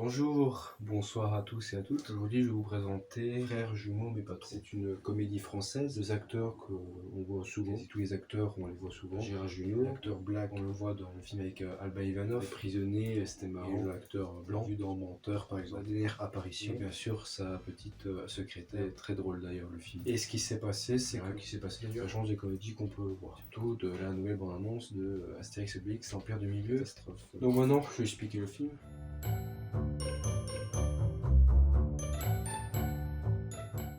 Bonjour, bonsoir à tous et à toutes. Aujourd'hui, je vais vous présenter Frères jumeaux mais pas trop. C'est une comédie française. Deux acteurs qu'on voit souvent. Tous les acteurs, on les voit souvent. Gérard Jugnot, l'acteur Black, on le voit dans le film avec Alba Ivanov. Les prisonniers, c'était marrant. Et l'acteur Blanc, vu dans Menteur par exemple. La dernière apparition. Et bien sûr, sa petite secrétaire. Très drôle d'ailleurs le film. Et ce qui s'est passé, c'est rien qui s'est passé d'ailleurs. Ça change des comédies qu'on peut voir. Surtout de la nouvelle bande-annonce de Astérix et Obélix, l'Empire du Milieu. Catastrophe. Donc maintenant, je vais expliquer le film.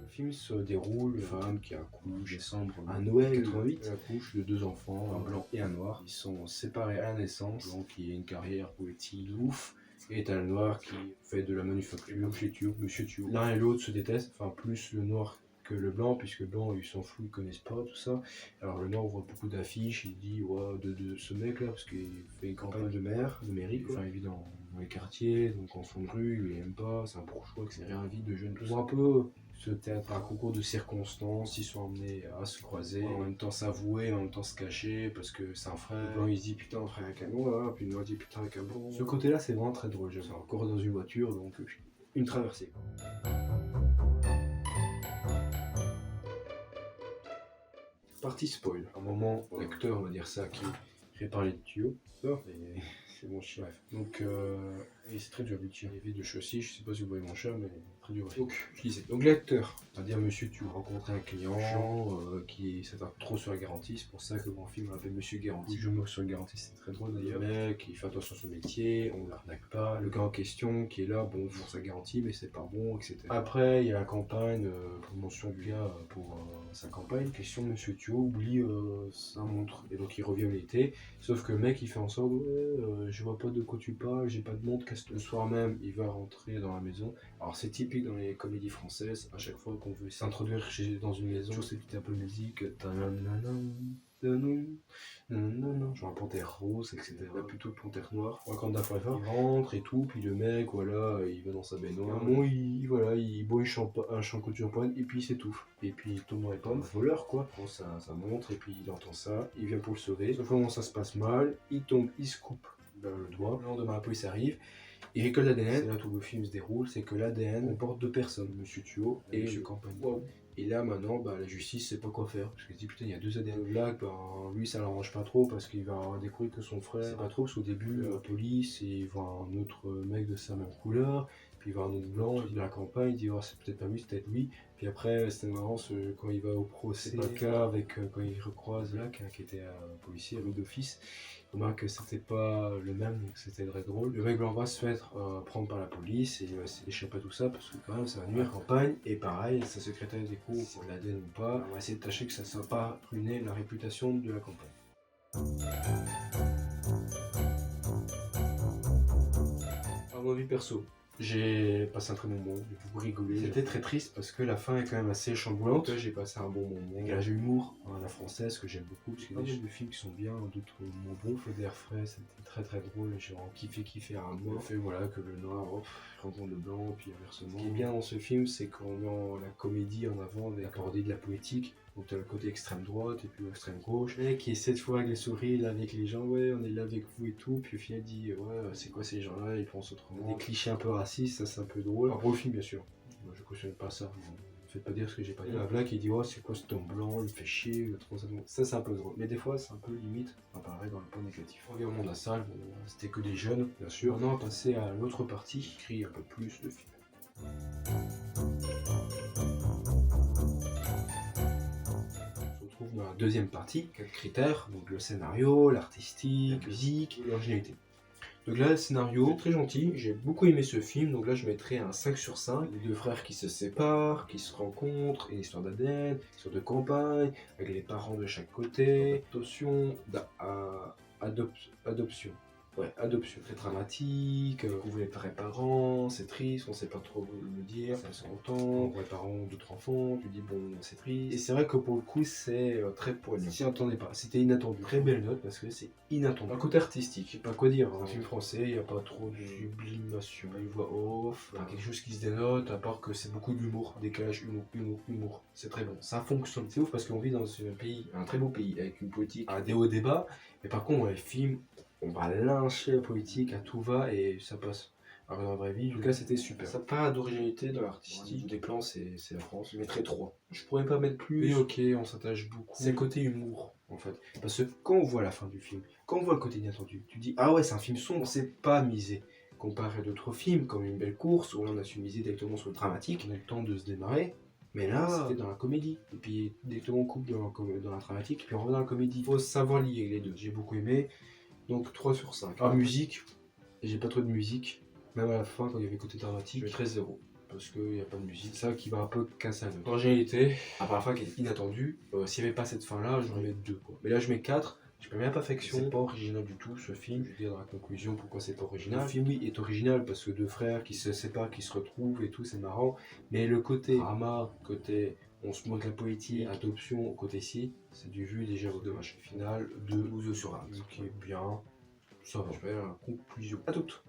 Le film se déroule, une femme qui accouche décembre à Noël 88, elle accouche de deux enfants, un blanc et un noir. Ils sont séparés à la naissance, le blanc qui a une carrière poétique de ouf, et t'as le noir qui fait de la manufacture, Monsieur Thio. L'un et l'autre se détestent, enfin plus le noir que le blanc, puisque le blanc il s'en fout, ils connaissent pas tout ça. Alors le noir voit beaucoup d'affiches, il dit ouais, de ce mec là, parce qu'il fait une campagne de maire, de mairie, enfin évident dans les quartiers, donc en fond de rue, il aime pas, c'est un bourgeois, que c'est rien vie de jeune. On un peu ce théâtre, un concours de circonstances, ils sont amenés à se croiser, en même temps s'avouer, en même temps se cacher, parce que c'est un frère. Le blanc il se dit putain, un frère avec un noir, puis le noir dit putain avec un blanc. Ce côté là c'est vraiment très drôle, c'est encore dans une voiture, donc une traversée. Partie spoil. À un moment, l'acteur, on va dire ça, qui répare les tuyaux. Et c'est mon chien. Bref. Donc, et c'est très dur le tir. Il y avait de châssis, je sais pas si vous voyez mon chat, mais très dur. Donc, je disais. Donc, l'acteur, on va dire Monsieur, tu rencontres un client qui s'attarde trop sur la garantie. C'est pour ça que mon film m'appelle Monsieur Garantie. Je me sur la garantie, c'est très drôle d'ailleurs. Le mec, il fait attention à son métier, on l'arnaque pas. Le gars en question qui est là, bon, pour sa garantie, mais c'est pas bon, etc. Après, il y a la campagne, promotion du gars pour sa campagne. Question, Monsieur Thio oublie sa montre. Et donc, il revient l'été. Sauf que le mec il fait en sorte je vois pas de quoi tu parles, j'ai pas de montre, casse le soir même il va rentrer dans la maison. Alors c'est typique dans les comédies françaises, à chaque fois qu'on veut s'introduire dans une maison, toujours c'est un peu musique, genre un panthère rose, etc. Là plutôt panthère noire. Wakanda Forever. Il rentre et tout, puis le mec voilà, il va dans sa baignoire. À un moment il boit un champ de champagne et puis il s'étouffe. Et puis il tombe dans les pommes, voleur quoi. Il prend sa montre et puis il entend ça, il vient pour le sauver. Sauf que ça se passe mal, il tombe, il se coupe le doigt. Le lendemain la police arrive. Il récolte l'ADN, c'est là tout le film se déroule, c'est que l'ADN comporte deux personnes, Monsieur Thio et Monsieur Campagne. Wow. Et là maintenant, la justice sait pas quoi faire. Parce qu'elle se dit putain, il y a deux ADN. Black, lui ça l'arrange pas trop parce qu'il va découvrir que son frère, c'est pas trop parce qu'au début, la police, il voit un autre mec de sa même couleur, puis il voit un autre blanc, il de la campagne, il dit oh, c'est peut-être pas lui, c'est peut-être lui. Puis après, c'était marrant quand il va au procès, c'est pas le cas avec quand il recroise là, qui était un policier, rue d'office. Il remarque que c'était pas le même, donc c'était très drôle. Le mec blanc va se faire prendre par la police et il va s'échapper à tout ça parce que quand même ça va nuire à la campagne. Et pareil, sa secrétaire découvre si on l'ADN ou pas. On va essayer de tâcher que ça ne soit pas ruiner la réputation de la campagne. À mon avis perso, j'ai passé un très bon moment, j'ai beaucoup rigolé. C'était très triste parce que la fin est quand même assez chamboulante. J'ai passé un bon moment. Dégage humour à la française que j'aime beaucoup parce qu'il y a des films qui sont bien, d'autres moins bons. Feu d'air frais, c'était très très drôle. J'ai vraiment kiffé à un mot. Le fait voilà que le noir rencontre le blanc, puis inversement. Ce qui est bien dans ce film, c'est qu'on met la comédie en avant avec la parodie de la politique. Donc t'as le côté extrême droite et puis l'extrême gauche. Le mec qui essaie de fois avec les souris, là avec les gens, ouais on est là avec vous et tout, puis au final il dit ouais c'est quoi ces gens là, ils pensent autrement. Des clichés un peu racistes, ça c'est un peu drôle. Pour le film bien sûr, moi je cautionne pas ça, ne faites pas dire ce que j'ai pas dit. La blague il dit ouais c'est quoi cet homme blanc, il me fait chier, ça c'est un peu drôle. Mais des fois c'est un peu limite, ça apparaît dans le point négatif. On revient au monde à salle, bon, c'était que des jeunes bien sûr. Maintenant on va passer à l'autre partie, qui écrit un peu plus le film. Dans la deuxième partie, quelques critères, donc le scénario, l'artistique, la musique, l'originalité. Donc là, le scénario, très gentil, j'ai beaucoup aimé ce film, donc là je mettrais un 5 sur 5. Les deux frères qui se séparent, qui se rencontrent, une histoire d'ADN, une histoire de campagne, avec les parents de chaque côté, adoption. Ouais, adoption. Très dramatique, découvrir les vrais parents, c'est triste, on sait pas trop le dire, ça se entend, on voit les parents d'autres enfants, tu dis bon, c'est triste. Et c'est vrai que pour le coup, c'est très poignant. Si on attendait pas, c'était inattendu. Très belle note parce que c'est inattendu. Un côté artistique, je sais pas quoi dire, un film français, il n'y a pas trop de sublimation, une voix off, quelque chose qui se dénote, à part que c'est beaucoup d'humour, décalage, humour. C'est très bon, ça fonctionne. C'est ouf parce qu'on vit dans un pays, un très beau pays, avec une politique à des hauts débats, mais par contre, dans les films, on va lyncher la politique à tout va et ça passe. Alors dans la vraie vie, en tout cas c'était super. Ça n'a pas d'originalité dans l'artistique. Des plans, c'est la France. Je mettrais 3. Je pourrais pas mettre plus. Mais ok, on s'attache beaucoup. C'est le côté humour en fait. Parce que quand on voit la fin du film, quand on voit le côté inattendu, tu dis ah ouais c'est un film sombre, c'est pas misé. Comparé à d'autres films comme Une belle course, où là on a su miser directement sur le dramatique, on a eu le temps de se démarrer. Mais là, c'était dans la comédie. Et puis, directement, on coupe dans la dramatique, puis on revient dans la comédie. Il faut savoir lier les deux. J'ai beaucoup aimé. Donc, 3 sur 5. En musique, j'ai pas trop de musique. Même à la fin, quand il y avait le côté dramatique, je mettrais 0. Parce qu'il n'y a pas de musique. C'est ça qui va un peu casser la note. L'originalité, à part la fin qui est inattendue, s'il n'y avait pas cette fin-là, j'aurais mis 2. Quoi. Mais là, je mets 4. Je mets bien perfection. C'est pas original du tout ce film. Je vais dire dans la conclusion pourquoi c'est pas original. Le film, oui, est original parce que deux frères qui se séparent, qui se retrouvent et tout, c'est marrant. Mais le côté drama, côté on se moque de la politique, adoption, côté ci, c'est du vu déjà au dommage. Final, 2 sur 1. Ce qui est bien. Ça va, je vais à la conclusion. À toutes.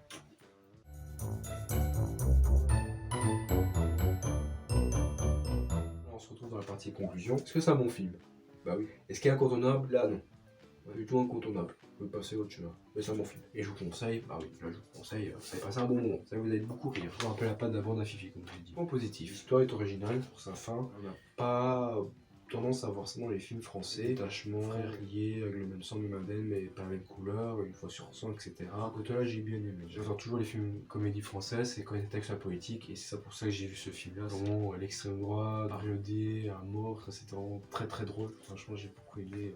On se retrouve dans la partie conclusion. Est-ce que c'est un bon film? Bah oui. Est-ce qu'il est incontournable? Là, non. Pas du tout incontournable. On peut passer au autre chemin. Mais c'est un bon film. Et je vous conseille, bah oui, là je vous conseille, vous allez passer un bon moment. Ça vous allez beaucoup rire. Je vous rappelle la patte d'avant d'un Fifi, comme je l'ai dit. Point positif. L'histoire est originale pour sa fin. On n'a pas tendance à voir ça dans les films français. Attachement, frères liés, avec le même sang, même ADN, mais pas la même couleur, une fois sur 100, etc. Côté-là, j'ai bien aimé. J'adore toujours les films comédies françaises, c'est quand il y a des textes à la politique, et c'est ça pour ça que j'ai vu ce film-là. Vraiment, l'extrême droite, périodé, à mort, ça c'était vraiment très très drôle. Franchement, j'ai beaucoup aimé.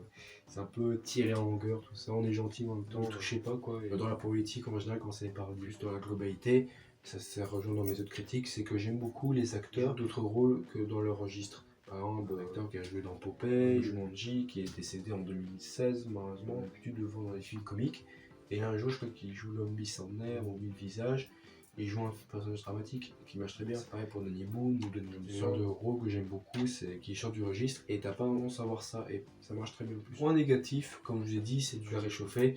C'est un peu tiré en longueur, tout ça. On est gentil, mais en même temps, ne touchez pas quoi. Et dans la politique, en général, quand c'est par juste dans la globalité, ça rejoint dans mes autres critiques, c'est que j'aime beaucoup les acteurs d'autres rôles que dans leur registre. Par exemple, l'acteur qui a joué dans Popeye, Jumanji, qui est décédé en 2016, malheureusement, on a l'habitude de le voir dans les films comiques. Et là, un jour, je crois qu'il joue l'homme bicentenaire ou mille visages. Il joue un personnage dramatique qui marche très bien. C'est pareil pour Danny Boone ou Danny Boone. Une sorte de rôle que j'aime beaucoup, c'est qui sort du registre et t'as pas vraiment à savoir ça et ça marche très bien en plus. Point négatif, comme je vous ai dit, c'est du réchauffé.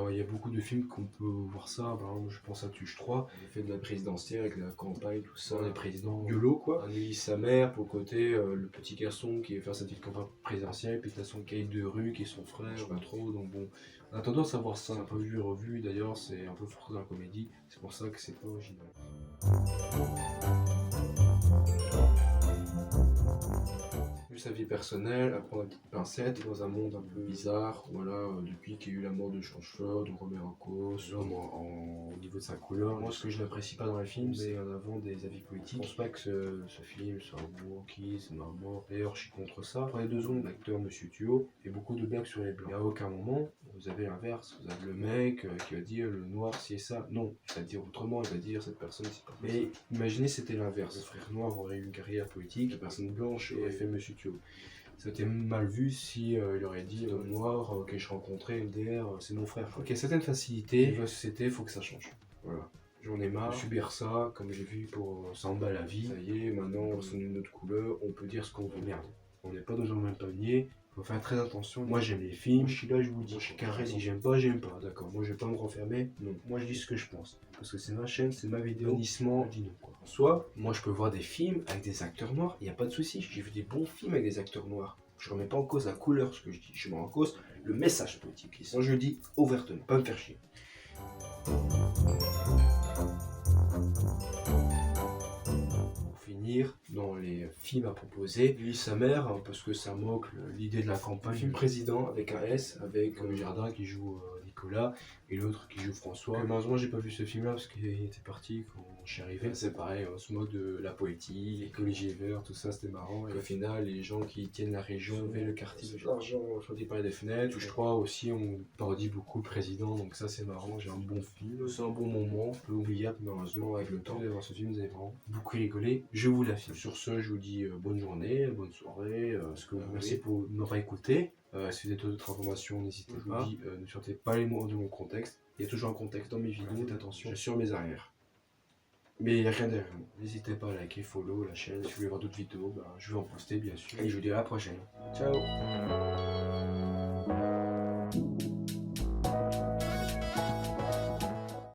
Il y a beaucoup de films qu'on peut voir ça. Par exemple, je pense à Tuche 3, l'effet de la présidentielle avec la campagne, tout ça, les présidents YOLO quoi. Annelise sa mère pour le côté le petit garçon qui veut faire sa petite campagne présidentielle, puis t'as son caïd de rue qui est son frère, je sais pas trop, donc bon. On a tendance à voir ça, un peu vu et revu, d'ailleurs c'est un peu forcé dans la comédie, c'est pour ça que c'est pas original. Vu sa vie personnelle, à prendre une petite pincette dans un monde un peu bizarre, voilà, depuis qu'il y a eu la mort de Chanchefleur, de Robert en cause, l'homme au niveau de sa couleur. Moi ce que je n'apprécie pas dans les films, c'est en avant des avis politiques. Je pense pas que ce film soit un wokisme, un mort. D'ailleurs je suis contre ça. Pour les 2 secondes, l'acteur Monsieur Thuot fait beaucoup de blagues sur les blancs. Et à aucun moment, vous avez l'inverse. Vous avez le mec qui va dire le noir c'est et ça. Non, il va dire autrement, il va dire cette personne c'est pas. Mais imaginez c'était l'inverse. Le frère noir aurait eu une carrière politique, la personne blanche aurait fait Monsieur Thuot. C'était mal vu si il aurait dit l'homme noir que je rencontrais, LDR, c'est mon frère. Ok, certaines facilités, la société, il faut que ça change. Voilà. J'en ai marre de subir ça, comme j'ai vu pour Samba la vie. Ça y est, maintenant, on sonne une autre couleur, on peut dire ce qu'on veut. Merde, on n'est pas dans le même panier. Faut faire très attention. Moi j'aime les films, je suis là, je vous dis, je suis carré, si j'aime pas, d'accord. Moi je vais pas me renfermer, non. Moi je dis ce que je pense. Parce que c'est ma chaîne, c'est ma vidéo. Honnissement, dis non quoi. Soit, moi je peux voir des films avec des acteurs noirs, il n'y a pas de souci. J'ai vu des bons films avec des acteurs noirs. Je remets pas en cause la couleur, ce que je dis. Je mets en cause le message politique. Moi je le dis ouvertement, pas me faire chier. Dans les films à proposer, lui sa mère, hein, parce que ça moque l'idée de la campagne. Film président avec un S, avec le Jardin qui joue Nicolas et l'autre qui joue François. Malheureusement j'ai pas vu ce film là parce qu'il était parti quand je suis arrivé. C'est pareil, on se moque de la politique, les collégiens verts, tout ça c'était marrant. Et au final les gens qui tiennent la région, le quartier, l'argent choisi par des fenêtres. Touche 3 aussi, on parodie beaucoup le président, donc ça c'est marrant, j'ai un bon film. C'est un bon moment, un peu oubliable malheureusement avec le temps. Vous allez voir ce film, vous allez vraiment beaucoup rigoler. Je vous l'affirme. Sur ce, je vous dis bonne journée, bonne soirée. Merci pour m'avoir écouté. Si vous avez d'autres informations, n'hésitez pas. Je vous dis, ne sortez pas les mots de mon contexte. Il y a toujours un contexte dans mes vidéos. Faites attention, sur mes arrières. Mais il n'y a rien derrière moi. N'hésitez pas à liker, follow la chaîne. Si vous voulez voir d'autres vidéos, je vais en poster bien sûr. Et je vous dis à la prochaine. Ciao.